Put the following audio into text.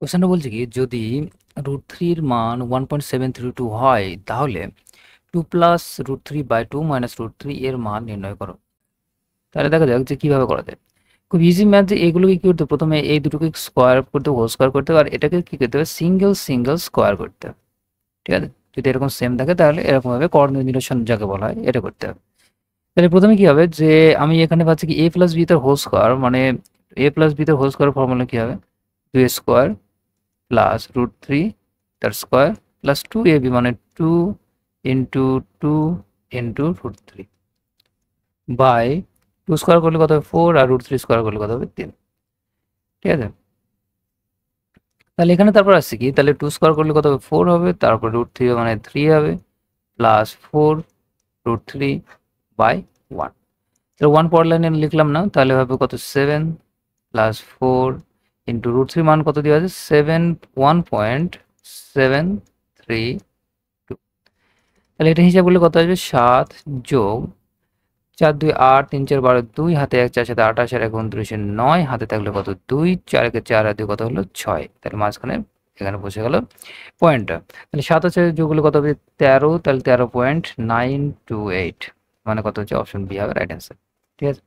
কোশ্চেনটা বলছে কি, যদি √3 এর মান 1.732 হয় তাহলে 2 + √3/2 - √3 এর মান নির্ণয় করো। তাহলে দেখা যাক যে কিভাবে করা যায়। খুব ইজি ম্যাথ, যে এগুলোকে কি করতে হবে, প্রথমে এই দুটোকে স্কোয়ার করতে হবে, হোল স্কোয়ার করতে হবে, আর এটাকে কি করতে হবে, সিঙ্গেল সিঙ্গেল স্কোয়ার করতে হবে। ঠিক আছে, যদি এরকম সেম থাকে তাহলে এরকমভাবে কোঅর্ডিনেশন যাকে বলা হয় এটা করতে হবে। তাহলে প্রথমে কি হবে, যে আমি এখানে পাচ্ছি কি a+b তার হোল স্কোয়ার, মানে a+b তার হোল স্কোয়ার ফর্মুলা কি হবে, 2 স্কোয়ার প্লাস √3 তার স্কোয়ার প্লাস 2ab, মানে 2 × 2 × √3 বাই 2 স্কোয়ার করলে কত হবে 4, আর √3 স্কোয়ার করলে কত হবে 3। ঠিক আছে, তাহলে এখানে তারপর আসছে কি, তাহলে 2 স্কোয়ার করলে কত হবে 4 হবে, তারপর √3 মানে 3 হবে, প্লাস 4 √3/1। তাহলে 1 পরের লাইনে লিখলাম না, তাহলে হবে কত 7 প্লাস 4 ইন্টু √3 মান কত দেওয়া আছে 7, 1.732। তাহলে এটা হিসাব করলে কত আসবে 7 যোগ 4 2 8 3 4 12, 2 হাতে 1 4 7 28 আর 1 29 9, হাতে থাকলে কত 2 4 কে 4 আর 2 কত হলো 6। তাহলে মাঝখানে এখানে বসে গেল পয়েন্টটা। তাহলে 7 আছে যোগ করলে কত হবে 13, তাহলে 13.928, মানে কত হচ্ছে অপশন বি হবে রাইট অ্যান্সার। ঠিক আছে।